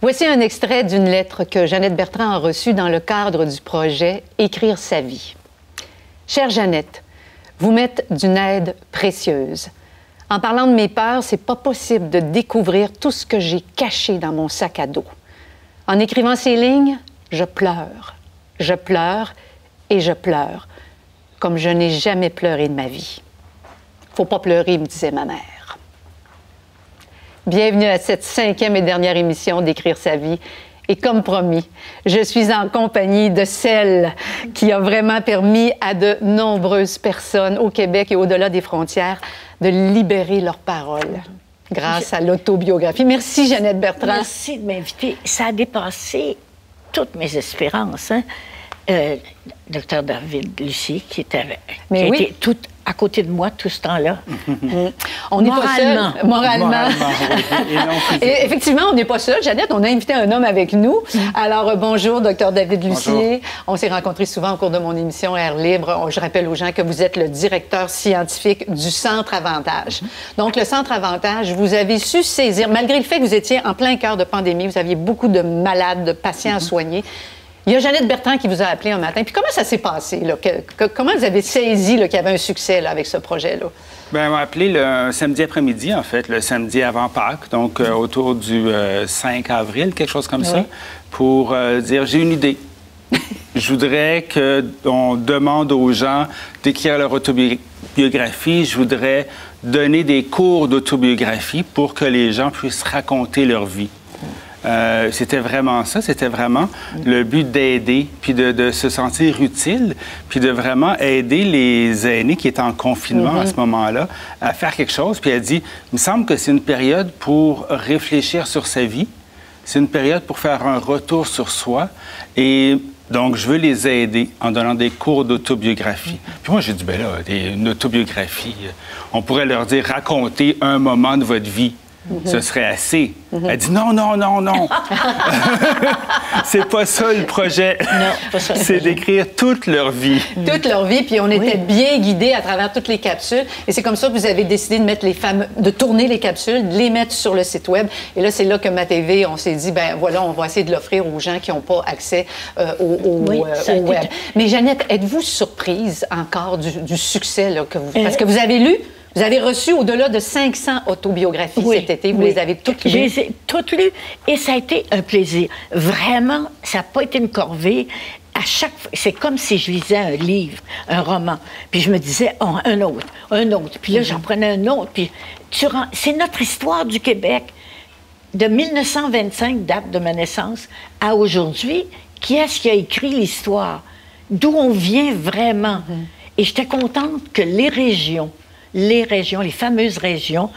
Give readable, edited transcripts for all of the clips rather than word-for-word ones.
Voici un extrait d'une lettre que Jeannette Bertrand a reçue dans le cadre du projet « Écrire sa vie ». Chère Jeannette, vous m'êtes d'une aide précieuse. En parlant de mes peurs, c'est pas possible de découvrir tout ce que j'ai caché dans mon sac à dos. En écrivant ces lignes, je pleure et je pleure, comme je n'ai jamais pleuré de ma vie. Faut pas pleurer, me disait ma mère. Bienvenue à cette 5e et dernière émission d'Écrire sa vie. Et comme promis, je suis en compagnie de celle qui a vraiment permis à de nombreuses personnes au Québec et au-delà des frontières de libérer leurs paroles grâce à l'autobiographie. Merci, Jeannette Bertrand. Merci de m'inviter. Ça a dépassé toutes mes espérances, hein? Dr David Lucier, qui était tout à côté de moi tout ce temps-là. On n'est pas seul. Moralement. Et effectivement, on n'est pas seul. Jeannette, on a invité un homme avec nous. Alors, bonjour, Dr David Lucier. Bonjour. On s'est rencontrés souvent au cours de mon émission Air Libre. Je rappelle aux gens que vous êtes le directeur scientifique du Centre Avantage. Donc, le Centre Avantage, vous avez su saisir, malgré le fait que vous étiez en plein cœur de pandémie, vous aviez beaucoup de malades, de patients à soigner. Il y a Jeannette Bertrand qui vous a appelé un matin. Puis comment ça s'est passé, là? Comment vous avez saisi qu'il y avait un succès là, avec ce projet-là? Bien, on m'a appelé le samedi après-midi, en fait, le samedi avant Pâques, donc autour du 5 avril, quelque chose comme ça, pour dire, j'ai une idée. Je voudrais qu'on demande aux gens d'écrire leur autobiographie. Je voudrais donner des cours d'autobiographie pour que les gens puissent raconter leur vie. C'était vraiment ça, c'était vraiment le but d'aider, puis de se sentir utile, puis de vraiment aider les aînés qui étaient en confinement à ce moment-là à faire quelque chose. Puis elle dit, il me semble que c'est une période pour réfléchir sur sa vie, c'est une période pour faire un retour sur soi, et donc je veux les aider en donnant des cours d'autobiographie. Puis moi j'ai dit, ben là, une autobiographie, on pourrait leur dire, racontez un moment de votre vie. Ce serait assez. Elle dit non, non, non, non. C'est pas ça le projet. Non, c'est d'écrire toute leur vie. Toute leur vie, puis on était bien guidés à travers toutes les capsules. Et c'est comme ça que vous avez décidé de mettre de tourner les capsules, de les mettre sur le site Web. Et là, c'est là que MaTV, on s'est dit, ben voilà, on va essayer de l'offrir aux gens qui n'ont pas accès au Web. Mais Jeannette, êtes-vous surprise encore du succès là, que vous... Parce que vous avez lu... Vous avez reçu au-delà de 500 autobiographies cet été. Vous les avez toutes lues. Je les ai toutes lues et ça a été un plaisir. Vraiment, ça n'a pas été une corvée. À chaque fois, c'est comme si je lisais un livre, un roman. Puis je me disais, oh, un autre. Puis là, j'en prenais un autre. Puis c'est notre histoire du Québec. De 1925, date de ma naissance, à aujourd'hui, qui est-ce qui a écrit l'histoire? D'où on vient vraiment? Et j'étais contente que les régions, les fameuses régions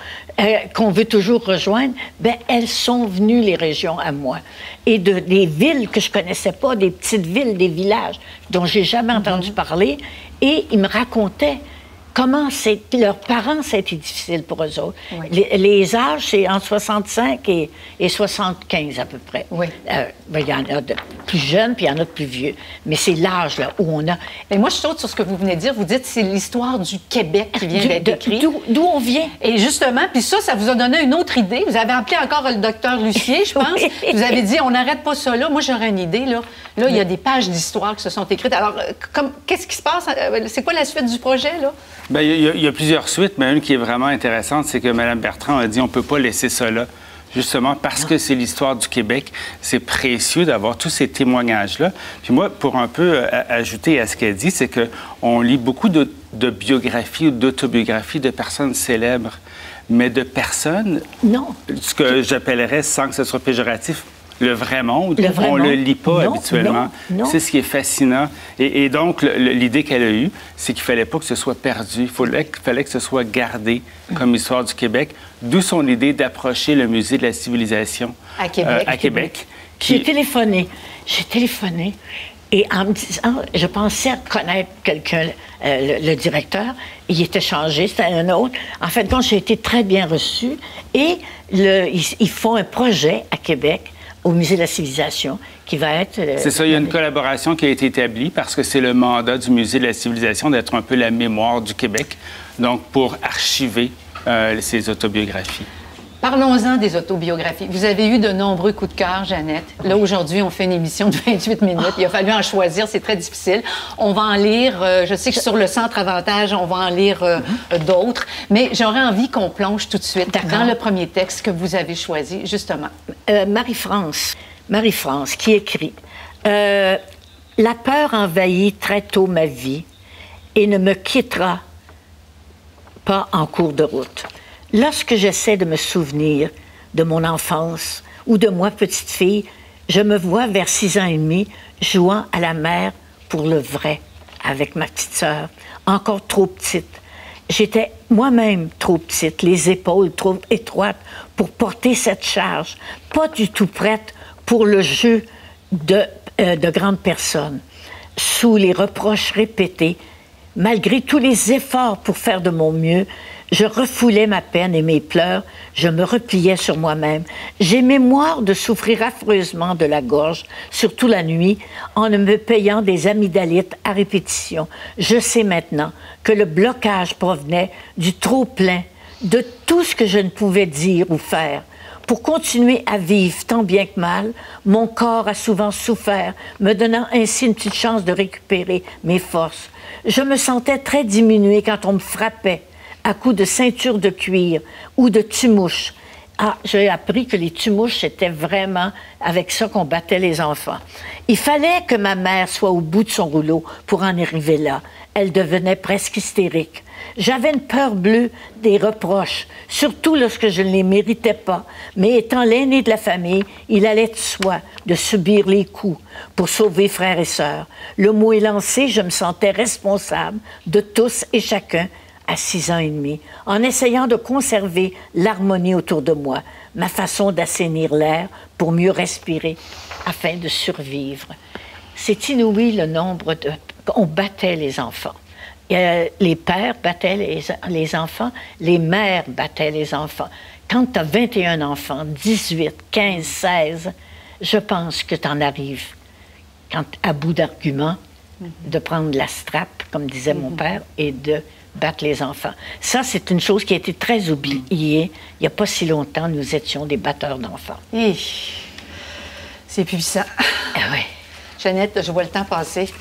qu'on veut toujours rejoindre, bien, elles sont venues, les régions, à moi. Et des villes que je connaissais pas, des petites villes, des villages dont j'ai jamais entendu parler. Et ils me racontaient comment leurs parents, ça a été difficile pour eux autres. Oui. Les âges, c'est entre 65 et 75 à peu près. Oui. Il y en a de plus jeunes, puis il y en a de plus vieux. Mais c'est l'âge là où on a... Et moi, je saute sur ce que vous venez de dire. Vous dites que c'est l'histoire du Québec qui vient d'être écrite. D'où on vient. Et justement, puis ça vous a donné une autre idée. Vous avez appelé encore le docteur Lucier, je pense. Oui. Vous avez dit, on n'arrête pas ça là. Moi, j'aurais une idée, là. Là, il y a des pages d'histoire qui se sont écrites. Alors, qu'est-ce qui se passe? C'est quoi la suite du projet, là? Bien, il y a plusieurs suites, mais une qui est vraiment intéressante, c'est que Mme Bertrand a dit on ne peut pas laisser ça là. Justement, parce que c'est l'histoire du Québec, c'est précieux d'avoir tous ces témoignages-là. Puis moi, pour un peu ajouter à ce qu'elle dit, c'est qu'on lit beaucoup de biographies ou d'autobiographies de personnes célèbres, mais de personnes, ce que j'appellerais, sans que ce soit péjoratif, le vrai monde, on ne le lit pas habituellement. Non. C'est ce qui est fascinant. Et donc, l'idée qu'elle a eue, c'est qu'il ne fallait pas que ce soit perdu. Il fallait que ce soit gardé comme histoire du Québec. D'où son idée d'approcher le Musée de la civilisation à Québec. J'ai téléphoné. Et en me disant, je pensais connaître quelqu'un, le directeur, il était changé, c'était un autre. En fait, quand j'ai été très bien reçue, et ils font un projet à Québec, au Musée de la civilisation, qui va être... c'est ça, il y a une collaboration qui a été établie parce que c'est le mandat du Musée de la civilisation d'être un peu la mémoire du Québec, donc pour archiver ces autobiographies. Parlons-en des autobiographies. Vous avez eu de nombreux coups de cœur, Jeannette. Là, aujourd'hui, on fait une émission de 28 minutes. Il a fallu en choisir, c'est très difficile. On va en lire, je sais que sur le Centre Avantage, on va en lire d'autres, mais j'aurais envie qu'on plonge tout de suite dans le premier texte que vous avez choisi, justement. Marie-France qui écrit « La peur envahit très tôt ma vie et ne me quittera pas en cours de route. Lorsque j'essaie de me souvenir de mon enfance ou de moi, petite fille, je me vois vers 6 ans et demi jouant à la mer pour le vrai avec ma petite sœur, encore trop petite. J'étais moi-même trop petite, les épaules trop étroites pour porter cette charge, pas du tout prête pour le jeu de grandes personnes. Sous les reproches répétés, malgré tous les efforts pour faire de mon mieux, je refoulais ma peine et mes pleurs, je me repliais sur moi-même. J'ai mémoire de souffrir affreusement de la gorge, surtout la nuit, en me payant des amygdalites à répétition. Je sais maintenant que le blocage provenait du trop-plein, de tout ce que je ne pouvais dire ou faire. Pour continuer à vivre tant bien que mal, mon corps a souvent souffert, me donnant ainsi une petite chance de récupérer mes forces. Je me sentais très diminuée quand on me frappait à coups de ceinture de cuir ou de tumouches. Ah, j'ai appris que les tumouches, c'était vraiment avec ça qu'on battait les enfants. Il fallait que ma mère soit au bout de son rouleau pour en arriver là. Elle devenait presque hystérique. J'avais une peur bleue des reproches, surtout lorsque je ne les méritais pas. Mais étant l'aîné de la famille, il allait de soi de subir les coups pour sauver frères et sœurs. Le mot est lancé, je me sentais responsable de tous et chacun à 6 ans et demi, en essayant de conserver l'harmonie autour de moi, ma façon d'assainir l'air pour mieux respirer afin de survivre. C'est inouï le nombre de... On battait les enfants. Les pères battaient les enfants, les mères battaient les enfants. Quand tu as 21 enfants, 18, 15, 16, je pense que tu en arrives, quand, à bout d'arguments, de prendre la strap, comme disait mon père, et de battre les enfants. Ça, c'est une chose qui a été très oubliée. Il n'y a pas si longtemps, nous étions des batteurs d'enfants. C'est puissant. Ah oui. Jeannette, je vois le temps passer. Je ne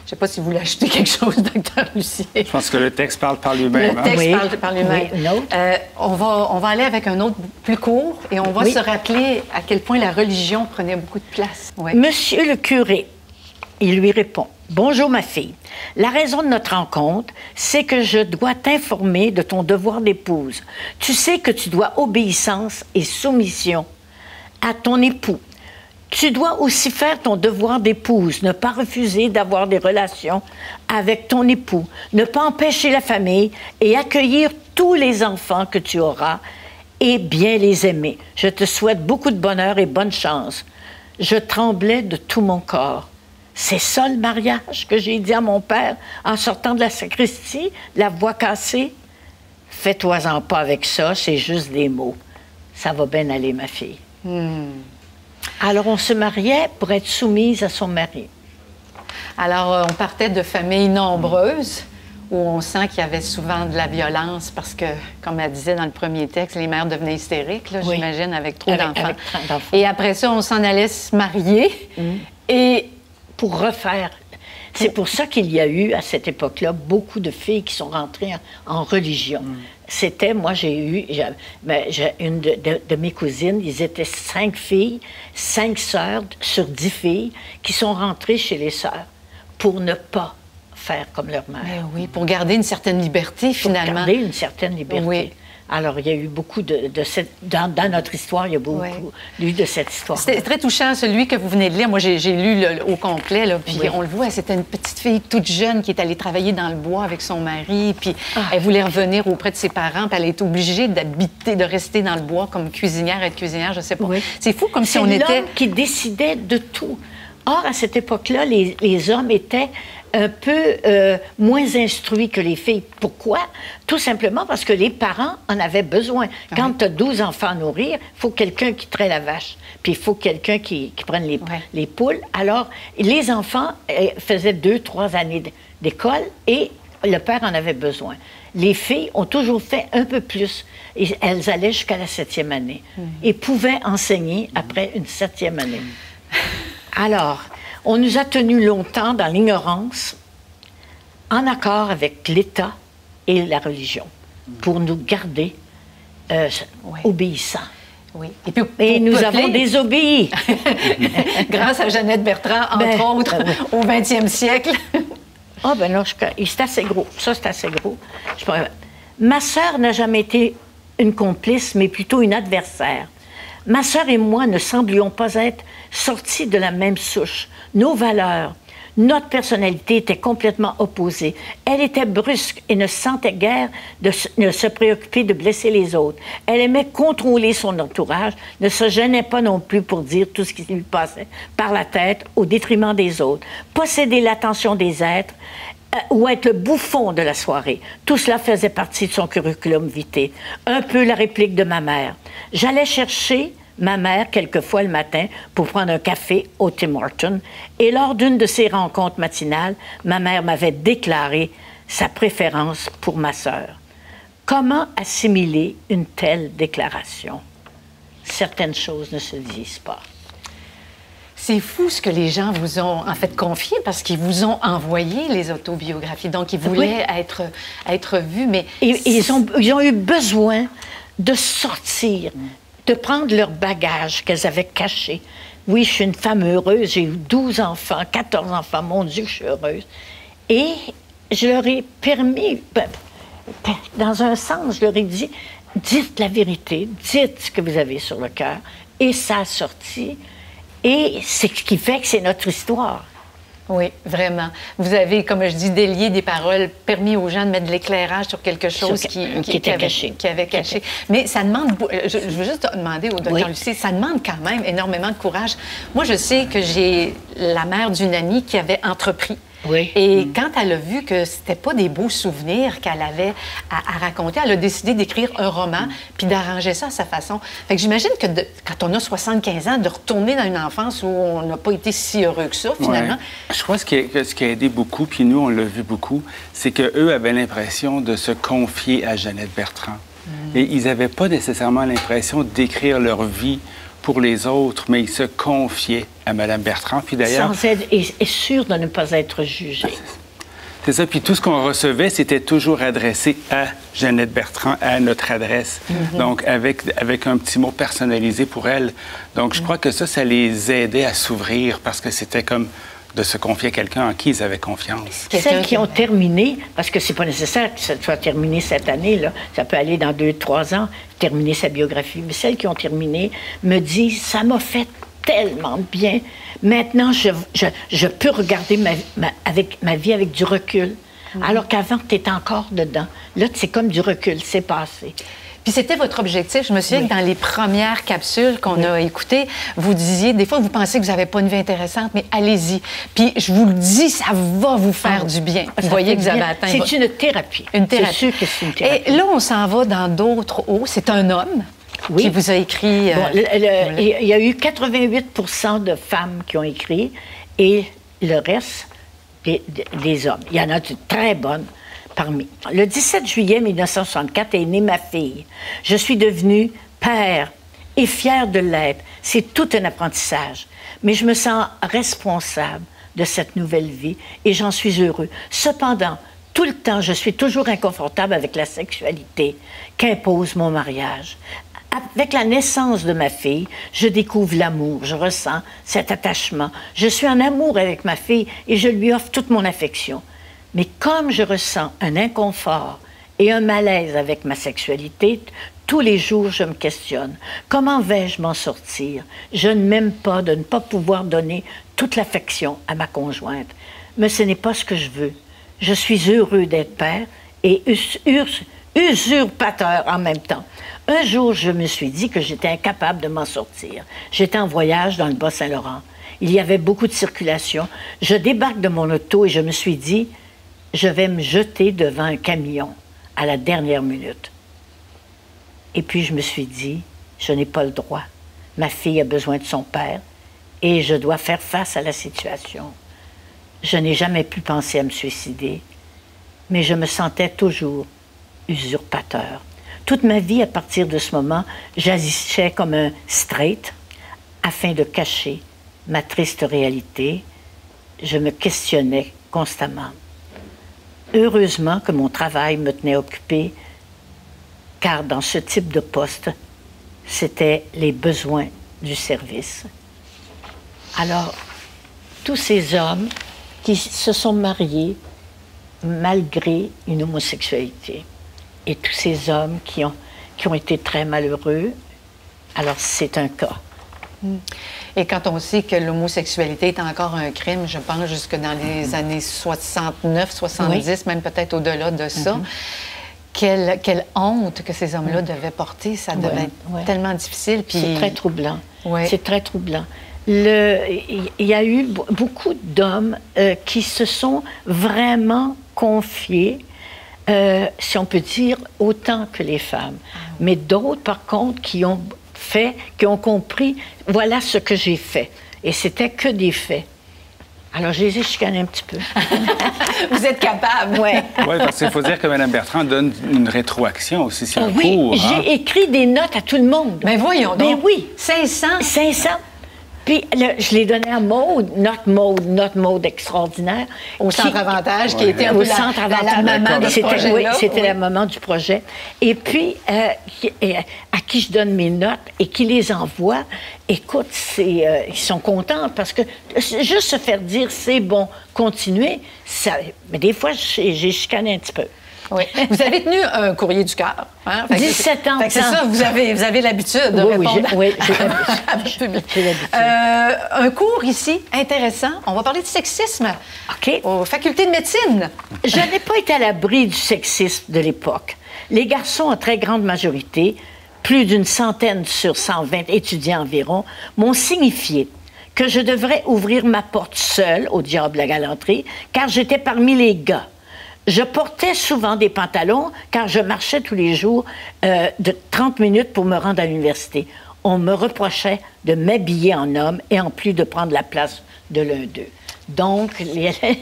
sais pas si vous voulez ajouter quelque chose, docteur Lucier. Je pense que le texte parle par lui-même. Le texte parle par lui-même. Oui, on va aller avec un autre plus court et on va se rappeler à quel point la religion prenait beaucoup de place. Oui. Monsieur le curé, il lui répond. Bonjour ma fille. La raison de notre rencontre, c'est que je dois t'informer de ton devoir d'épouse. Tu sais que tu dois obéissance et soumission à ton époux. Tu dois aussi faire ton devoir d'épouse, ne pas refuser d'avoir des relations avec ton époux, ne pas empêcher la famille et accueillir tous les enfants que tu auras et bien les aimer. Je te souhaite beaucoup de bonheur et bonne chance. Je tremblais de tout mon corps. C'est ça le mariage que j'ai dit à mon père en sortant de la sacristie, la voix cassée. Fais-toi-en pas avec ça, c'est juste des mots. Ça va bien aller, ma fille. Alors, on se mariait pour être soumise à son mari. Alors, on partait de familles nombreuses où on sent qu'il y avait souvent de la violence parce que, comme elle disait dans le premier texte, les mères devenaient hystériques, là, j'imagine, avec trop d'enfants. Et après ça, on s'en allait se marier et... pour refaire. C'est pour ça qu'il y a eu, à cette époque-là, beaucoup de filles qui sont rentrées en religion. C'était, moi, j'ai une de mes cousines, ils étaient 5 filles, 5 sœurs sur 10 filles qui sont rentrées chez les sœurs pour ne pas faire comme leur mère. Mais oui, pour garder une certaine liberté, finalement. Pour garder une certaine liberté. Oui. Alors, il y a eu beaucoup dans notre histoire, il y a beaucoup lu de cette histoire. C'était très touchant, celui que vous venez de lire. Moi, j'ai lu au complet, là, puis on le voit, c'était une petite fille toute jeune qui est allée travailler dans le bois avec son mari, puis elle voulait revenir auprès de ses parents, puis elle est obligée d'habiter, de rester dans le bois comme cuisinière, être cuisinière, je sais pas. C'est fou, comme si on était... C'est l'homme qui décidait de tout. Or, à cette époque-là, les hommes étaient un peu moins instruits que les filles. Pourquoi? Tout simplement parce que les parents en avaient besoin. Quand tu as 12 enfants à nourrir, il faut quelqu'un qui traite la vache, puis il faut quelqu'un qui prenne les poules. Alors, les enfants faisaient 2-3 années d'école et le père en avait besoin. Les filles ont toujours fait un peu plus. Et elles allaient jusqu'à la 7e année et pouvaient enseigner après une 7e année. Alors, on nous a tenus longtemps dans l'ignorance, en accord avec l'État et la religion, pour nous garder obéissants. Oui. Et nous avons désobéi. Grâce à Jeannette Bertrand, entre autres, au 20e siècle. Ah, ben non, c'est assez gros. Ça, c'est assez gros. Ma sœur n'a jamais été une complice, mais plutôt une adversaire. Ma sœur et moi ne semblions pas être sortis de la même souche. Nos valeurs, notre personnalité étaient complètement opposées. Elle était brusque et ne sentait guère de se préoccuper de blesser les autres. Elle aimait contrôler son entourage, ne se gênait pas non plus pour dire tout ce qui lui passait par la tête au détriment des autres. Posséder l'attention des êtres ou être le bouffon de la soirée. Tout cela faisait partie de son curriculum vitae. Un peu la réplique de ma mère. J'allais chercher ma mère quelquefois le matin pour prendre un café au Tim Hortons et lors d'une de ces rencontres matinales, ma mère m'avait déclaré sa préférence pour ma sœur. Comment assimiler une telle déclaration? Certaines choses ne se disent pas. C'est fou ce que les gens vous ont en fait confié parce qu'ils vous ont envoyé les autobiographies. Donc, ils voulaient être vus, mais... Et ils ont eu besoin de sortir, de prendre leur bagage qu'elles avaient caché. Oui, je suis une femme heureuse, j'ai eu 12 enfants, 14 enfants, mon Dieu, je suis heureuse. Et je leur ai permis, dans un sens, je leur ai dit, dites la vérité, dites ce que vous avez sur le cœur. Et ça a sorti. Et c'est ce qui fait que c'est notre histoire. Oui, vraiment. Vous avez, comme je dis, délié des paroles, permis aux gens de mettre de l'éclairage sur quelque chose qui avait caché. Mais ça demande... Je veux juste te demander au Dr. Lucie, ça demande quand même énormément de courage. Moi, je sais que j'ai la mère d'une amie qui avait entrepris. Oui. Et quand elle a vu que c'était pas des beaux souvenirs qu'elle avait à raconter, elle a décidé d'écrire un roman puis d'arranger ça à sa façon. Fait que j'imagine que quand on a 75 ans, de retourner dans une enfance où on n'a pas été si heureux que ça, finalement. Ouais. Je crois que ce qui a aidé beaucoup, puis nous, on l'a vu beaucoup, c'est qu'eux avaient l'impression de se confier à Jeannette Bertrand. Et ils n'avaient pas nécessairement l'impression d'écrire leur vie pour les autres, mais ils se confiaient à Mme Bertrand. Puis d'ailleurs... Sans être et sûr de ne pas être jugé. C'est ça. Puis tout ce qu'on recevait, c'était toujours adressé à Jeannette Bertrand, à notre adresse. Donc, avec un petit mot personnalisé pour elle. Donc, je crois que ça les aidait à s'ouvrir parce que c'était comme de se confier à quelqu'un en qui ils avaient confiance. Celles qui ont terminé, parce que c'est pas nécessaire que ça soit terminé cette année, là, ça peut aller dans 2-3 ans, terminer sa biographie, mais celles qui ont terminé me disent « ça m'a fait tellement bien, maintenant je peux regarder ma vie avec du recul, alors qu'avant tu étais encore dedans. Là, c'est comme du recul, c'est passé. » Puis c'était votre objectif. Je me souviens que dans les premières capsules qu'on a écoutées, vous disiez, des fois, vous pensez que vous n'avez pas une vie intéressante, mais allez-y. Puis je vous le dis, ça va vous faire du bien. Vous voyez que vous avez atteint... C'est une thérapie. Une thérapie. C'est sûr que c'est une thérapie. Et là, on s'en va dans d'autres eaux. C'est un homme qui vous a écrit... il y a eu 88 % de femmes qui ont écrit et le reste, des hommes. Il y en a de très bonnes. Le 17 juillet 1964 est née ma fille. Je suis devenue père et fière de l'être. C'est tout un apprentissage. Mais je me sens responsable de cette nouvelle vie et j'en suis heureux. Cependant, tout le temps, je suis toujours inconfortable avec la sexualité qu'impose mon mariage. Avec la naissance de ma fille, je découvre l'amour, je ressens cet attachement. Je suis en amour avec ma fille et je lui offre toute mon affection. Mais comme je ressens un inconfort et un malaise avec ma sexualité, tous les jours, je me questionne. Comment vais-je m'en sortir? Je ne m'aime pas de ne pas pouvoir donner toute l'affection à ma conjointe. Mais ce n'est pas ce que je veux. Je suis heureux d'être père et usurpateur en même temps. Un jour, je me suis dit que j'étais incapable de m'en sortir. J'étais en voyage dans le Bas-Saint-Laurent. Il y avait beaucoup de circulation. Je débarque de mon auto et je me suis dit... je vais me jeter devant un camion à la dernière minute. Et puis je me suis dit, je n'ai pas le droit. Ma fille a besoin de son père et je dois faire face à la situation. Je n'ai jamais pu penser à me suicider, mais je me sentais toujours usurpateur. Toute ma vie, à partir de ce moment, j'agissais comme un straight afin de cacher ma triste réalité. Je me questionnais constamment. Heureusement que mon travail me tenait occupée, car dans ce type de poste, c'était les besoins du service. Alors, tous ces hommes qui se sont mariés malgré une homosexualité, et tous ces hommes qui ont été très malheureux, alors c'est un cas. Et quand on sait que l'homosexualité est encore un crime, je pense jusque dans les années 69, 70, oui. Même peut-être au-delà de ça, quelle honte que ces hommes-là devaient porter. Ça devait être tellement difficile. Puis... C'est très troublant. C'est très troublant. Il y a eu beaucoup d'hommes qui se sont vraiment confiés, si on peut dire, autant que les femmes. Mais d'autres, par contre, qui ont compris, voilà ce que j'ai fait. Et c'était que des faits. Alors, je les ai chicanés un petit peu. Vous êtes capable. Oui. Oui, parce qu'il faut dire que Mme Bertrand donne une rétroaction aussi sur un cours. Oui, j'ai écrit des notes à tout le monde. Mais voyons donc. Mais oui. 500? 500. Puis je l'ai donné à Maude, notre Maude extraordinaire. Au Centre Avantage, qui était un peu la maman de ce projet-là. Oui, c'était la maman du projet. Et puis, à qui je donne mes notes et qui les envoie, écoute, ils sont contents parce que juste se faire dire, c'est bon, continuez, ça, mais des fois, j'ai chicané un petit peu. Oui. Vous avez tenu un courrier du cœur. Hein? 17 ans. C'est ça, vous avez l'habitude de répondre. Oui, j'ai l'habitude. Un cours ici, intéressant. On va parler de sexisme. OK. Aux facultés de médecine. Je n'ai pas été à l'abri du sexisme de l'époque. Les garçons, en très grande majorité, plus d'une centaine sur 120 étudiants environ, m'ont signifié que je devrais ouvrir ma porte seule au diable de la galanterie, car j'étais parmi les gars. Je portais souvent des pantalons car je marchais tous les jours de 30 minutes pour me rendre à l'université. On me reprochait de m'habiller en homme et en plus de prendre la place de l'un d'eux. Donc,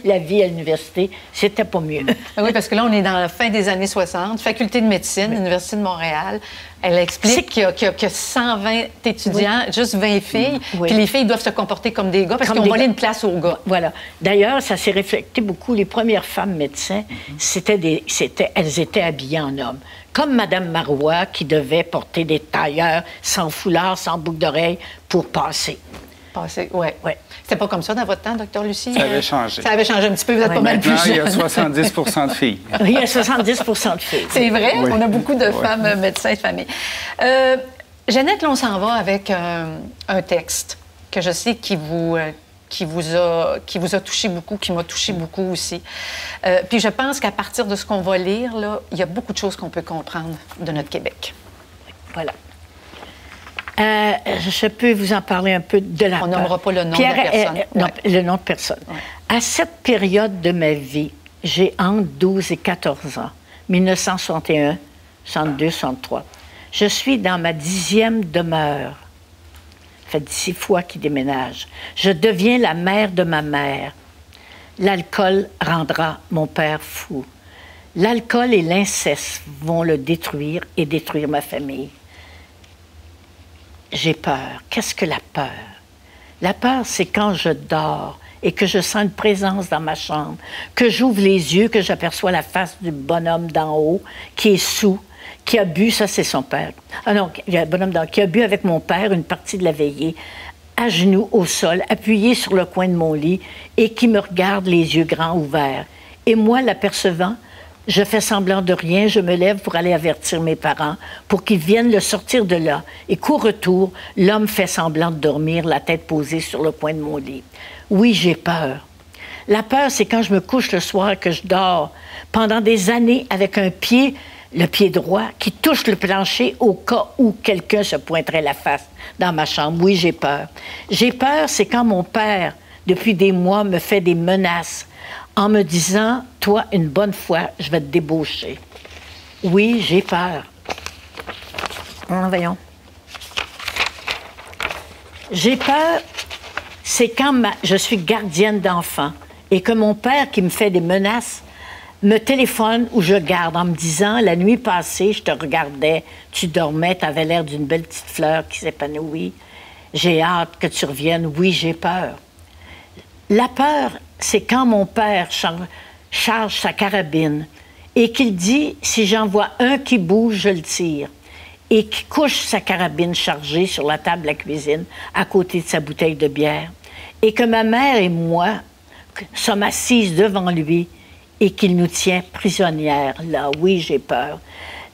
la vie à l'université, c'était pas mieux. Oui, parce que là, on est dans la fin des années 60, faculté de médecine, Université de Montréal. Elle explique qu'il y a 120 étudiants, juste 20 filles, puis les filles doivent se comporter comme des gars parce qu'ils ont volé une place aux gars. Voilà. D'ailleurs, ça s'est reflété beaucoup. Les premières femmes médecins, elles étaient habillées en hommes. Comme Mme Marois, qui devait porter des tailleurs sans foulard, sans boucle d'oreille pour passer. Oui. C'était pas comme ça dans votre temps, Dr. Lucie? Ça avait changé. Ça avait changé un petit peu, vous êtes pas mal plus jeune. Il y a 70 de filles. Il y a 70 de filles. C'est vrai? Oui. On a beaucoup de femmes médecins de famille. Jeannette, là, on s'en va avec un texte que je sais qui vous a touché beaucoup, qui m'a touché beaucoup aussi. Puis je pense qu'à partir de ce qu'on va lire, là, il y a beaucoup de choses qu'on peut comprendre de notre Québec. Voilà. Je peux vous en parler un peu de la peur. On nommera pas le nom de personne. Non, le nom de personne. Ouais. À cette période de ma vie, j'ai entre 12 et 14 ans, 1961, 62, 63. Je suis dans ma 10e demeure. Ça fait 6 fois qu'il déménage. Je deviens la mère de ma mère. L'alcool rendra mon père fou. L'alcool et l'inceste vont le détruire et détruire ma famille. J'ai peur. Qu'est-ce que la peur? La peur, c'est quand je dors et que je sens une présence dans ma chambre, que j'ouvre les yeux, que j'aperçois la face du bonhomme d'en haut qui est saoul, qui a bu, ça c'est son père. Ah non, il y a un bonhomme d'en haut qui a bu avec mon père une partie de la veillée, à genoux au sol, appuyé sur le coin de mon lit et qui me regarde les yeux grands ouverts. Et moi, l'apercevant, je fais semblant de rien, je me lève pour aller avertir mes parents, pour qu'ils viennent le sortir de là. Et qu'au retour, l'homme fait semblant de dormir, la tête posée sur le coin de mon lit. Oui, j'ai peur. La peur, c'est quand je me couche le soir et que je dors pendant des années avec un pied, le pied droit, qui touche le plancher au cas où quelqu'un se pointerait la face dans ma chambre. Oui, j'ai peur. J'ai peur, c'est quand mon père, depuis des mois, me fait des menaces en me disant, toi, une bonne fois, je vais te débaucher. Oui, j'ai peur. Voyons. J'ai peur, c'est quand je suis gardienne d'enfants et que mon père, qui me fait des menaces, me téléphone ou je garde en me disant, la nuit passée, je te regardais, tu dormais, tu avais l'air d'une belle petite fleur qui s'épanouit. J'ai hâte que tu reviennes. Oui, j'ai peur. La peur, c'est quand mon père charge sa carabine et qu'il dit, si j'en vois un qui bouge, je le tire. Et qui couche sa carabine chargée sur la table de la cuisine à côté de sa bouteille de bière. Et que ma mère et moi sommes assises devant lui et qu'il nous tient prisonnières. Là, oui, j'ai peur.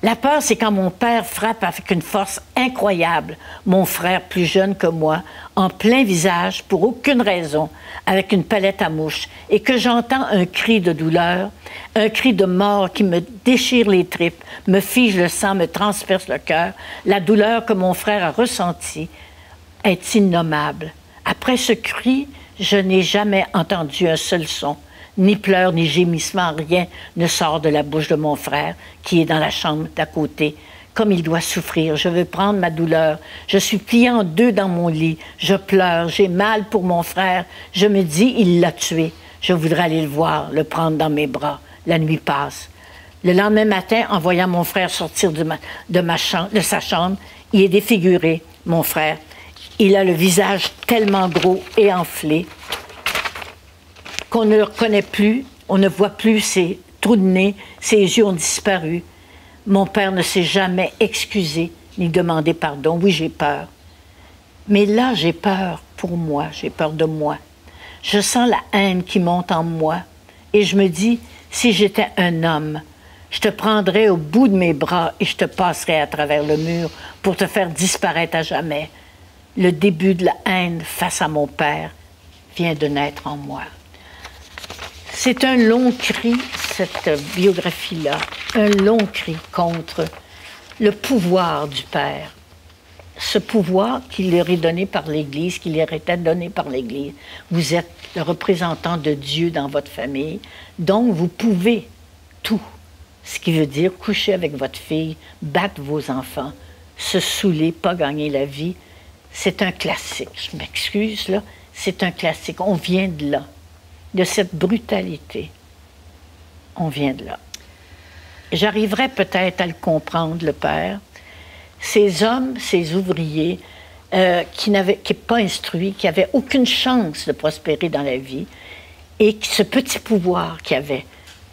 La peur, c'est quand mon père frappe avec une force incroyable mon frère plus jeune que moi, en plein visage, pour aucune raison, avec une palette à mouches, et que j'entends un cri de douleur, un cri de mort qui me déchire les tripes, me fige le sang, me transperce le cœur. La douleur que mon frère a ressentie est innommable. Après ce cri, je n'ai jamais entendu un seul son. Ni pleurs, ni gémissements, rien ne sort de la bouche de mon frère, qui est dans la chambre d'à côté. Comme il doit souffrir, je veux prendre ma douleur. Je suis pliée en deux dans mon lit. Je pleure, j'ai mal pour mon frère. Je me dis, il l'a tué. Je voudrais aller le voir, le prendre dans mes bras. La nuit passe. Le lendemain matin, en voyant mon frère sortir de sa chambre, il est défiguré, mon frère. Il a le visage tellement gros et enflé qu'on ne le reconnaît plus, on ne voit plus ses trous de nez, ses yeux ont disparu. Mon père ne s'est jamais excusé ni demandé pardon. Oui, j'ai peur. Mais là, j'ai peur pour moi, j'ai peur de moi. Je sens la haine qui monte en moi et je me dis, si j'étais un homme, je te prendrais au bout de mes bras et je te passerais à travers le mur pour te faire disparaître à jamais. Le début de la haine face à mon père vient de naître en moi. C'est un long cri, cette biographie-là, un long cri contre le pouvoir du père. Ce pouvoir qui leur est donné par l'Église, qui leur était donné par l'Église. Vous êtes le représentant de Dieu dans votre famille, donc vous pouvez tout. Ce qui veut dire coucher avec votre fille, battre vos enfants, se saouler, pas gagner la vie. C'est un classique, je m'excuse là, c'est un classique, on vient de là. De cette brutalité. On vient de là. J'arriverais peut-être à le comprendre, le père. Ces hommes, ces ouvriers qui n'étaient pas instruits, qui n'avaient aucune chance de prospérer dans la vie, et ce petit pouvoir qu'ils avaient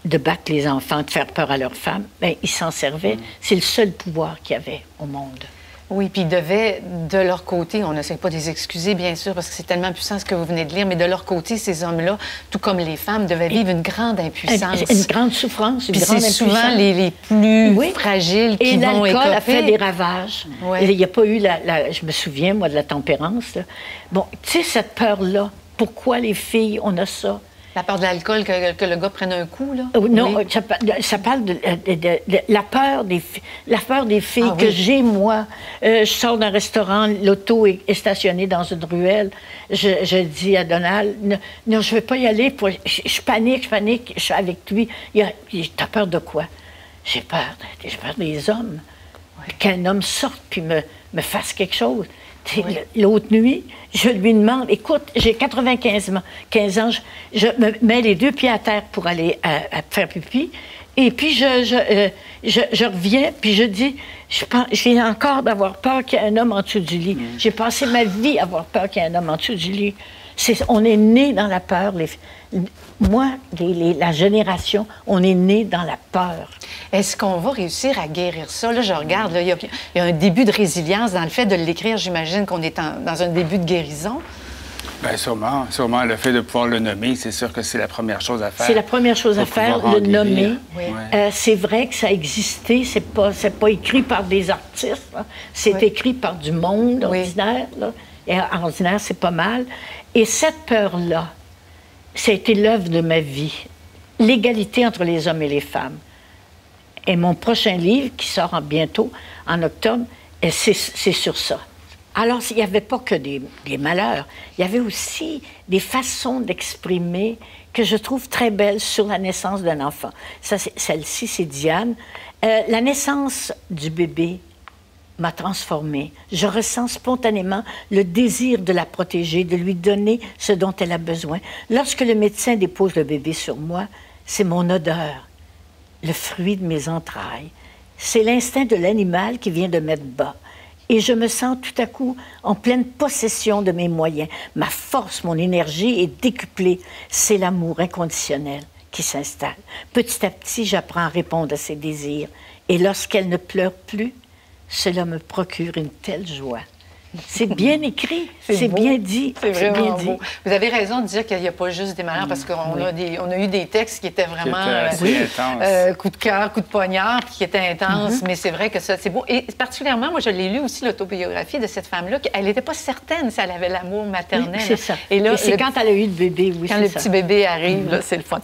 de battre les enfants, de faire peur à leurs femmes, bien, ils s'en servaient. C'est le seul pouvoir qu'il y avait au monde. Oui, puis ils devaient, de leur côté, on n'essaie pas de les excuser, bien sûr, parce que c'est tellement puissant ce que vous venez de lire, mais de leur côté, ces hommes-là, tout comme les femmes, devaient vivre une grande impuissance. Une grande souffrance, une puis grande c'est impuissance. souvent les plus fragiles qui vont écoper. Et l'alcool a fait des ravages. Ouais. Il n'y a pas eu, je me souviens, moi, de la tempérance. Là. Bon, tu sais, cette peur-là, pourquoi les filles, on a ça? La peur de l'alcool, que le gars prenne un coup, là? Non, oui. ça parle de la peur des filles que j'ai, moi. Je sors d'un restaurant, l'auto est stationnée dans une ruelle. Je dis à Donald, non, je ne vais pas y aller. Je panique, je suis avec lui. T'as peur de quoi? J'ai peur des hommes. Qu'un homme sorte puis me fasse quelque chose. Oui. L'autre nuit, je lui demande, écoute, j'ai 15 ans, je me mets les deux pieds à terre pour aller à faire pipi, et puis je reviens, puis je dis, j'ai encore d'avoir peur qu'il y ait un homme en dessous du lit. J'ai passé ma vie à avoir peur qu'il y ait un homme en dessous du lit. On est né dans la peur. La génération, on est né dans la peur. Est-ce qu'on va réussir à guérir ça? Là, je regarde, il y a un début de résilience dans le fait de l'écrire. J'imagine qu'on est dans un début de guérison. Bien, sûrement. Le fait de pouvoir le nommer, c'est sûr que c'est la première chose à faire. C'est la première chose à faire, le nommer. Oui. C'est vrai que ça a existé. C'est pas écrit par des artistes. Hein. C'est écrit par du monde ordinaire. Là. Et ordinaire, c'est pas mal. Et cette peur-là, ça a été l'œuvre de ma vie. L'égalité entre les hommes et les femmes. Et mon prochain livre, qui sort bientôt, en octobre, c'est sur ça. Alors, il n'y avait pas que des malheurs. Il y avait aussi des façons d'exprimer que je trouve très belles sur la naissance d'un enfant. Celle-ci, c'est Diane. La naissance du bébé m'a transformée. Je ressens spontanément le désir de la protéger, de lui donner ce dont elle a besoin. Lorsque le médecin dépose le bébé sur moi, c'est mon odeur le fruit de mes entrailles. C'est l'instinct de l'animal qui vient de mettre bas. Et je me sens tout à coup en pleine possession de mes moyens. Ma force, mon énergie est décuplée. C'est l'amour inconditionnel qui s'installe. Petit à petit, j'apprends à répondre à ses désirs. Et lorsqu'elle ne pleure plus, cela me procure une telle joie. C'est bien écrit, c'est bien dit. C'est vraiment bien beau. dit. Vous avez raison de dire qu'il n'y a pas juste des malheurs, parce qu'on a eu des textes qui étaient vraiment coup de cœur, coup de poignard, puis qui étaient intenses, mais c'est vrai que ça, c'est beau. Et particulièrement, moi, je l'ai lu aussi, l'autobiographie de cette femme-là, qu'elle n'était pas certaine si elle avait l'amour maternel. Oui, c'est ça. Et là, c'est quand elle a eu le bébé, oui, quand le petit bébé arrive, là, c'est le fun.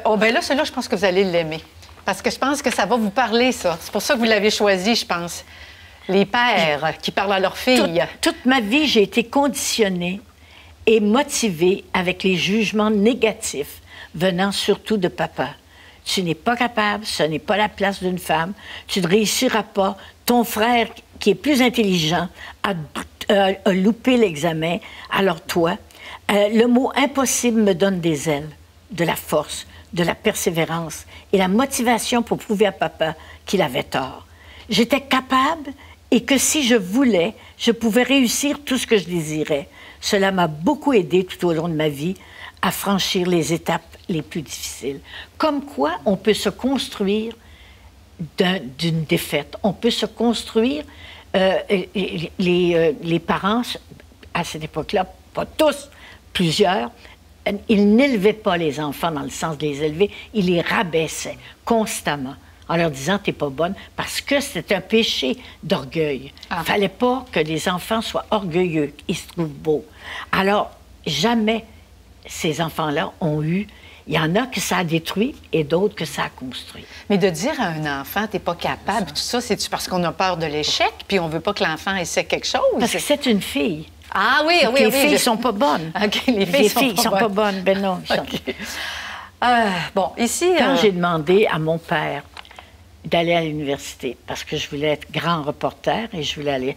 Oh, ben là, celui-là, je pense que vous allez l'aimer, parce que je pense que ça va vous parler, ça. C'est pour ça que vous l'avez choisi, je pense. Les pères qui parlent à leurs filles. Toute ma vie, j'ai été conditionnée et motivée avec les jugements négatifs venant surtout de papa. Tu n'es pas capable, ce n'est pas la place d'une femme, tu ne réussiras pas. Ton frère, qui est plus intelligent, a loupé l'examen, alors toi, le mot impossible me donne des ailes, de la force, de la persévérance et la motivation pour prouver à papa qu'il avait tort. J'étais capable et que si je voulais, je pouvais réussir tout ce que je désirais. Cela m'a beaucoup aidé tout au long de ma vie à franchir les étapes les plus difficiles. Comme quoi, on peut se construire d'une défaite. On peut se construire... les parents, à cette époque-là, pas tous, plusieurs, ils n'élevaient pas les enfants dans le sens de les élever, ils les rabaissaient constamment, en leur disant « t'es pas bonne », parce que c'est un péché d'orgueil. Il ne fallait pas que les enfants soient orgueilleux, ils se trouvent beaux. Alors, jamais ces enfants-là ont eu... Il y en a que ça a détruit et d'autres que ça a construit. Mais de dire à un enfant « t'es pas capable », tout ça, c'est-tu parce qu'on a peur de l'échec, puis on veut pas que l'enfant essaie quelque chose? Parce que c'est une fille. Ah oui, oui, oui. Les filles sont pas bonnes. OK, les filles sont pas bonnes. Ben non. Okay. Bon, ici... Quand j'ai demandé à mon père d'aller à l'université, parce que je voulais être grand reporter et je voulais aller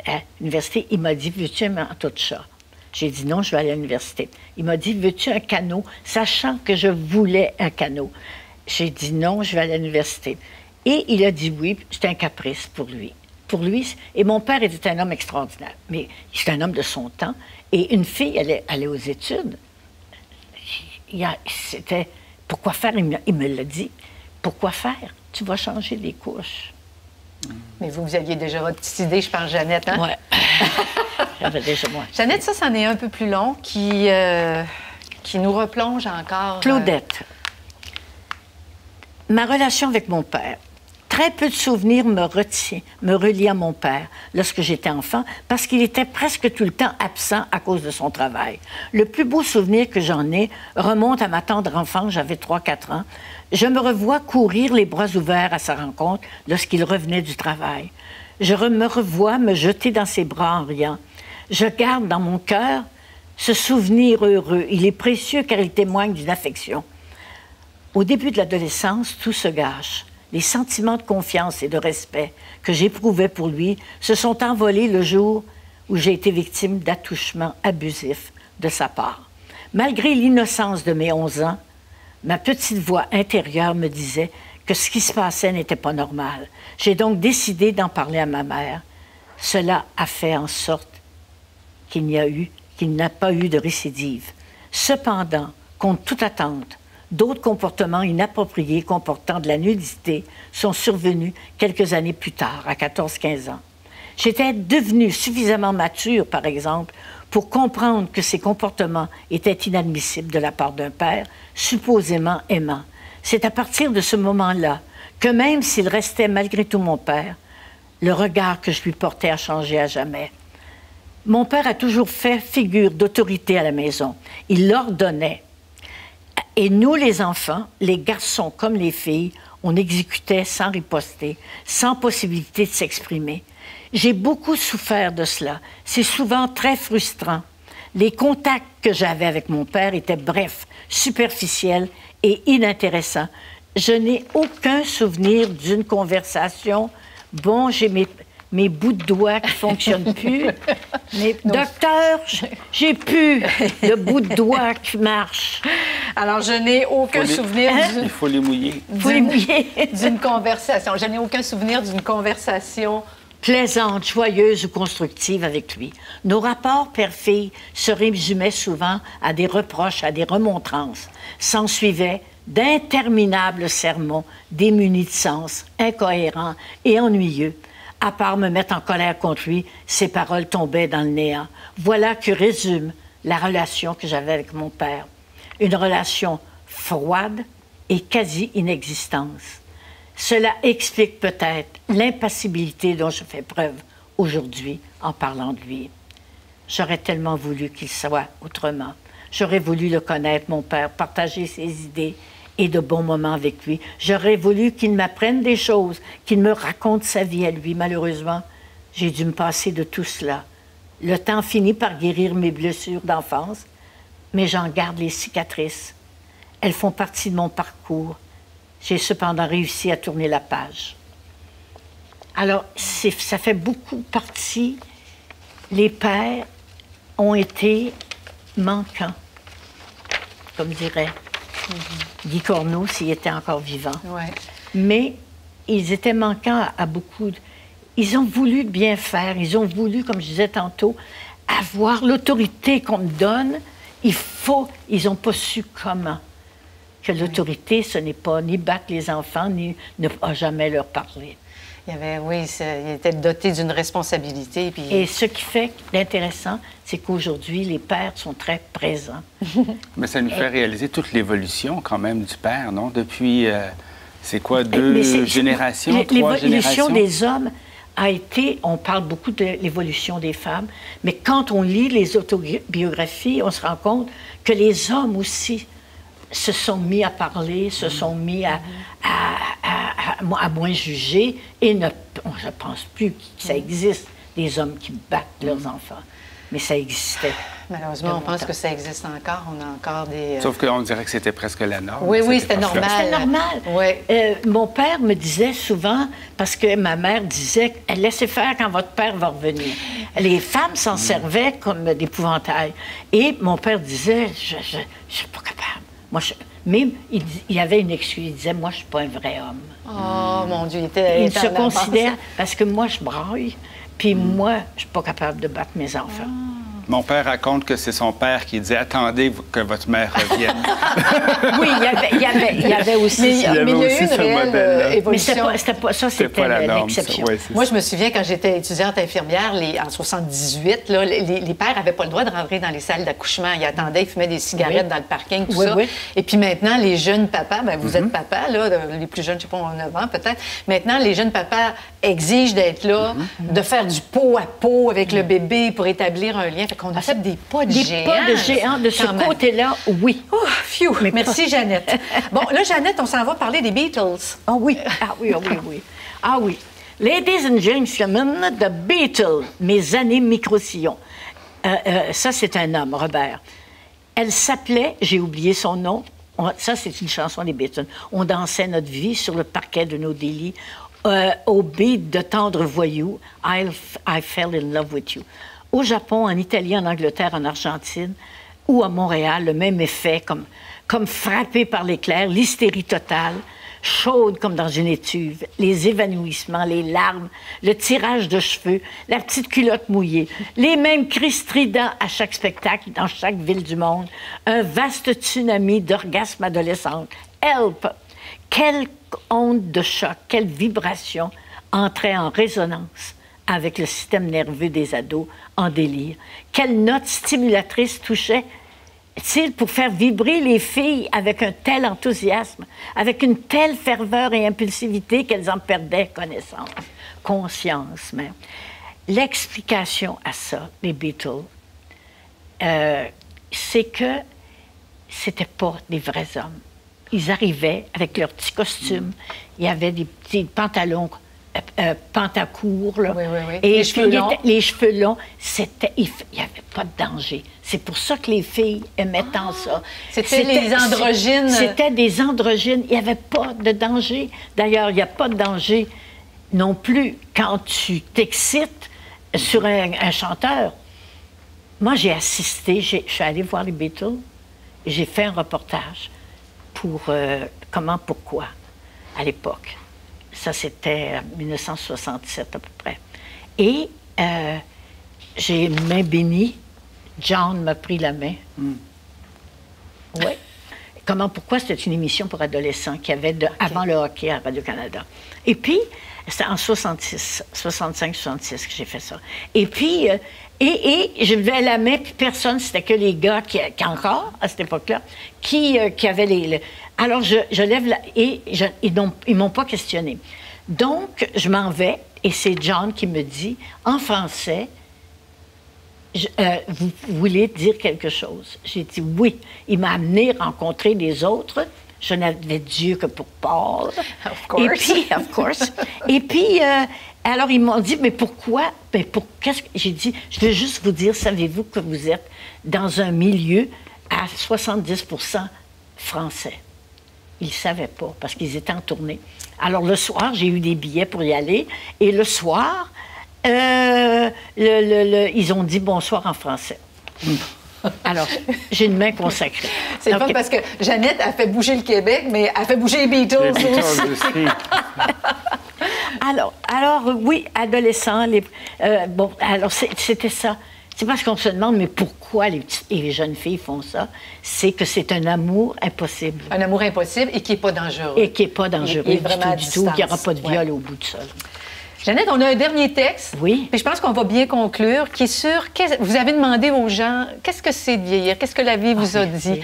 à l'université, il m'a dit « veux-tu un manteau de chat? » J'ai dit « non, je vais aller à l'université. » Il m'a dit « veux-tu un canot? » Sachant que je voulais un canot. J'ai dit « non, je vais aller à l'université. » Et il a dit oui, c'était un caprice pour lui. Pour lui, et mon père était un homme extraordinaire, mais c'était un homme de son temps. Et une fille, elle allait aux études. C'était, pourquoi faire? Il me l'a dit. Pourquoi faire? Tu vas changer les couches. Mais vous aviez déjà votre petite idée, je pense, Jeannette, hein? Oui. J'avais déjà moi. Jeannette, ça, c'en est un peu plus long, qui nous replonge encore. Claudette. Ma relation avec mon père. Très peu de souvenirs me relient à mon père lorsque j'étais enfant, parce qu'il était presque tout le temps absent à cause de son travail. Le plus beau souvenir que j'en ai remonte à ma tendre enfance, j'avais 3-4 ans. Je me revois courir les bras ouverts à sa rencontre lorsqu'il revenait du travail. Je me revois me jeter dans ses bras en riant. Je garde dans mon cœur ce souvenir heureux. Il est précieux car il témoigne d'une affection. Au début de l'adolescence, tout se gâche. Les sentiments de confiance et de respect que j'éprouvais pour lui se sont envolés le jour où j'ai été victime d'attouchements abusifs de sa part. Malgré l'innocence de mes 11 ans, ma petite voix intérieure me disait que ce qui se passait n'était pas normal. J'ai donc décidé d'en parler à ma mère. Cela a fait en sorte qu'il n'a pas eu de récidive. Cependant, contre toute attente, d'autres comportements inappropriés comportant de la nudité sont survenus quelques années plus tard, à 14-15 ans. J'étais devenue suffisamment mature, par exemple, pour comprendre que ces comportements étaient inadmissibles de la part d'un père supposément aimant. C'est à partir de ce moment-là que même s'il restait malgré tout mon père, le regard que je lui portais a changé à jamais. Mon père a toujours fait figure d'autorité à la maison. Il l'ordonnait. Et nous, les enfants, les garçons comme les filles, on exécutait sans riposter, sans possibilité de s'exprimer. J'ai beaucoup souffert de cela. C'est souvent très frustrant. Les contacts que j'avais avec mon père étaient brefs, superficiels et inintéressants. Je n'ai aucun souvenir d'une conversation. Bon, j'ai mes bouts de doigts qui ne fonctionnent plus. Mais, docteur, j'ai plus le bout de doigt qui marche. Alors, je n'ai aucun souvenir Il faut les mouiller. d'une conversation. Je n'ai aucun souvenir d'une conversation plaisante, joyeuse ou constructive avec lui. Nos rapports père-fille se résumaient souvent à des reproches, à des remontrances. S'ensuivaient d'interminables sermons démunis de sens, incohérents et ennuyeux. À part me mettre en colère contre lui, ses paroles tombaient dans le néant. Voilà que résume la relation que j'avais avec mon père. Une relation froide et quasi inexistante. Cela explique peut-être l'impassibilité dont je fais preuve aujourd'hui en parlant de lui. J'aurais tellement voulu qu'il soit autrement. J'aurais voulu le connaître, mon père, partager ses idées et de bons moments avec lui. J'aurais voulu qu'il m'apprenne des choses, qu'il me raconte sa vie à lui. Malheureusement, j'ai dû me passer de tout cela. Le temps finit par guérir mes blessures d'enfance, mais j'en garde les cicatrices. Elles font partie de mon parcours. J'ai cependant réussi à tourner la page. Alors, ça fait beaucoup partie. Les pères ont été manquants, comme dirait Guy Corneau s'il était encore vivant. Ouais. Mais ils étaient manquants à beaucoup. Ils ont voulu bien faire. Ils ont voulu, comme je disais tantôt, avoir l'autorité qu'on me donne. Ils n'ont pas su comment. Que l'autorité, ce n'est pas ni battre les enfants, ni ne pas jamais leur parler. Il était doté d'une responsabilité. Puis... Et ce qui fait l'intéressant, c'est qu'aujourd'hui, les pères sont très présents. Mais ça nous fait réaliser toute l'évolution quand même du père, non? Depuis, c'est quoi, 2 générations, 3 générations? L'évolution des hommes a été, on parle beaucoup de l'évolution des femmes, mais quand on lit les autobiographies, on se rend compte que les hommes aussi se sont mis à parler, se sont mis à moins juger, et je ne pense plus que ça existe, des hommes qui battent leurs enfants. Mais ça existait. Malheureusement, on pense que ça existe encore. On a encore des... Sauf qu'on dirait que c'était presque la norme. Oui, c'était normal. C'était normal. Oui. Mon père me disait souvent, parce que ma mère disait, laissez faire quand votre père va revenir. Les femmes s'en servaient comme d'épouvantail. Et mon père disait, je ne suis pas capable. Mais il y avait une excuse. Il disait, moi, je ne suis pas un vrai homme. Oh, mon Dieu, il se considère, parce que moi, je braille, puis moi, je ne suis pas capable de battre mes enfants. Mon père raconte que c'est son père qui dit « Attendez que votre mère revienne. » Oui, il y avait aussi mais, ça. Mais il y a eu une réelle évolution. Mais c'était l'exception. Ouais, moi, je me souviens, quand j'étais étudiante infirmière, en 78, là, les pères n'avaient pas le droit de rentrer dans les salles d'accouchement. Ils attendaient, ils fumaient des cigarettes dans le parking, tout ça. Oui. Et puis maintenant, les jeunes papas, vous êtes papa, là, les plus jeunes, je ne sais pas, ont 9 ans peut-être. Maintenant, les jeunes papas exigent d'être là, de faire du pot à pot avec le bébé pour établir un lien. Fait qu'on a fait des pas de géants. Des pas de géants de ce côté-là, oui. Oh, phew. Merci, Jeannette. Bon, là, Jeannette, on s'en va parler des Beatles. Ah oui, oui. Ah oui. Ladies and gentlemen, The Beatles, mes années micro-sillons. Ça, c'est un homme, Robert. Elle s'appelait, j'ai oublié son nom, ça, c'est une chanson des Beatles. On dansait notre vie sur le parquet de nos délits au beat de tendre voyou, I fell in love with you. Au Japon, en Italie, en Angleterre, en Argentine ou à Montréal, le même effet, comme frappé par l'éclair, l'hystérie totale, chaude comme dans une étuve, les évanouissements, les larmes, le tirage de cheveux, la petite culotte mouillée, les mêmes cris stridents à chaque spectacle dans chaque ville du monde, un vaste tsunami d'orgasmes adolescentes. Help! Quelle onde de choc, quelle vibration entrait en résonance avec le système nerveux des ados en délire. Quelle note stimulatrice touchait-il pour faire vibrer les filles avec un tel enthousiasme, avec une telle ferveur et impulsivité qu'elles en perdaient conscience même. L'explication à ça, les Beatles, c'est que c'était pas des vrais hommes. Ils arrivaient avec leurs petits costumes, il y avait des petits pantalons pantacourt, là. Oui. Et les cheveux longs, il n'y avait pas de danger. C'est pour ça que les filles aimaient tant ça. C'était les androgynes. C'était des androgynes. Il n'y avait pas de danger. D'ailleurs, il n'y a pas de danger non plus quand tu t'excites sur un chanteur. Moi, j'ai assisté, je suis allée voir les Beatles et j'ai fait un reportage pour Comment, pourquoi, à l'époque. Ça, c'était en 1967 à peu près. Et j'ai une main bénie. John m'a pris la main. Oui. Comment, pourquoi, c'était une émission pour adolescents qu'il y avait avant le hockey à Radio-Canada. Et puis, c'était en 65-66 que j'ai fait ça. Et puis, je levais la main, puis personne, c'était que les gars qui encore, à cette époque-là, qui avaient Alors, je lève la... Et ils m'ont pas questionné. Donc, je m'en vais, et c'est John qui me dit, en français, vous voulez dire quelque chose? J'ai dit oui. Il m'a amené rencontrer les autres. Je n'avais Dieu que pour Paul. Of course. Et puis, of course. Et puis, alors ils m'ont dit, mais pourquoi? Qu'est-ce que... J'ai dit, je veux juste vous dire, savez-vous que vous êtes dans un milieu à 70% français? Ils ne savaient pas, parce qu'ils étaient en tournée. Alors, le soir, j'ai eu des billets pour y aller. Et le soir... ils ont dit bonsoir en français. Alors, j'ai une main consacrée. C'est fun parce que Jeannette a fait bouger le Québec, mais elle fait bouger les Beatles aussi. Alors, oui, adolescents, alors c'était ça. C'est parce qu'on se demande, mais pourquoi les jeunes filles font ça? C'est que c'est un amour impossible. Un amour impossible et qui n'est pas dangereux. Et qui n'est pas dangereux il est vraiment du tout. Il n'y aura pas de viol au bout de ça. Jeannette, on a un dernier texte. Oui. Puis je pense qu'on va bien conclure, qui est sur... Vous avez demandé aux gens, qu'est-ce que c'est de vieillir? Qu'est-ce que la vie vous a dit?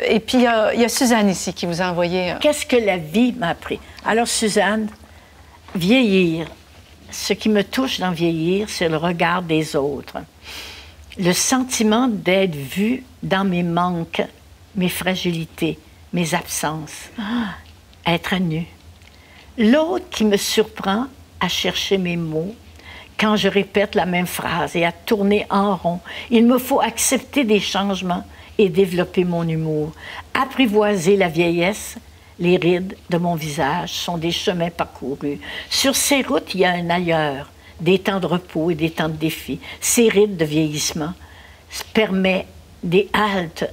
Et puis, il y a Suzanne ici qui vous a envoyé... Qu'est-ce que la vie m'a appris? Alors, Suzanne, vieillir. Ce qui me touche dans vieillir, c'est le regard des autres. Le sentiment d'être vu dans mes manques, mes fragilités, mes absences. Être à nu. L'autre qui me surprend à chercher mes mots quand je répète la même phrase et à tourner en rond. Il me faut accepter des changements et développer mon humour. Apprivoiser la vieillesse, les rides de mon visage sont des chemins parcourus. Sur ces routes, il y a un ailleurs, des temps de repos et des temps de défi. Ces rides de vieillissement permettent des haltes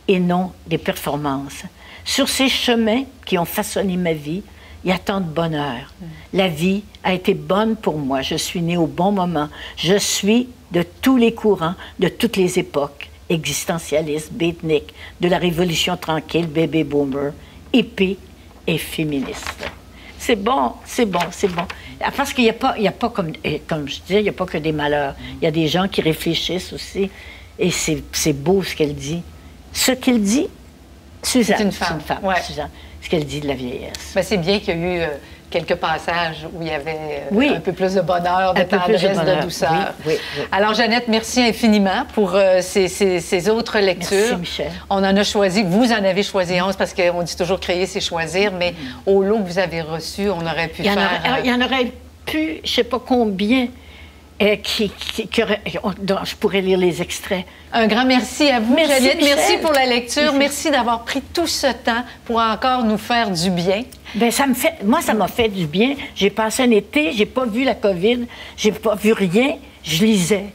et non des performances. Sur ces chemins qui ont façonné ma vie, il y a tant de bonheur. La vie a été bonne pour moi. Je suis née au bon moment. Je suis de tous les courants, de toutes les époques, existentialiste, beatnik, de la révolution tranquille, baby boomer, hippie et féministe. C'est bon, c'est bon, c'est bon. Parce qu'il n'y a pas comme je disais, il n'y a pas que des malheurs. Il y a des gens qui réfléchissent aussi. Et c'est beau ce qu'elle dit. Ce qu'elle dit, Suzanne. C'est une femme. Ouais. Suzanne. Ce qu'elle dit de la vieillesse. Bien, c'est bien qu'il y a eu quelques passages où il y avait un peu plus de bonheur, de tendresse, de douceur. Oui. Alors, Jeannette, merci infiniment pour ces autres lectures. Merci, Michel. On en a choisi, vous en avez choisi 11 parce qu'on dit toujours créer, c'est choisir, mais au lot que vous avez reçu, on aurait pu faire... Il y en aurait pu, je ne sais pas combien, dont je pourrais lire les extraits. Un grand merci à vous, Jeannette. Michel. Merci pour la lecture. Merci d'avoir pris tout ce temps pour encore nous faire du bien. Bien, ça m'a fait du bien. J'ai passé un été, j'ai pas vu la COVID, j'ai pas vu rien, je lisais.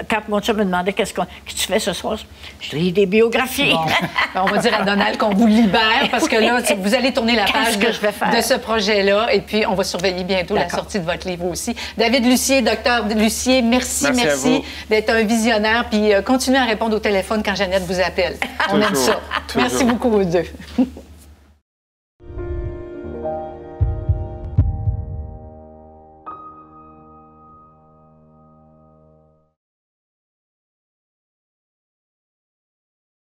Quand mon chum me demandait qu'est-ce que tu fais ce soir, je lis des biographies. Bon. On va dire à Donald qu'on vous libère parce que là, vous allez tourner la page de ce projet-là et puis on va surveiller bientôt la sortie de votre livre aussi. David Lucier, docteur Lucier, merci d'être un visionnaire puis continuez à répondre au téléphone quand Jeannette vous appelle. On aime ça. Merci beaucoup aux deux.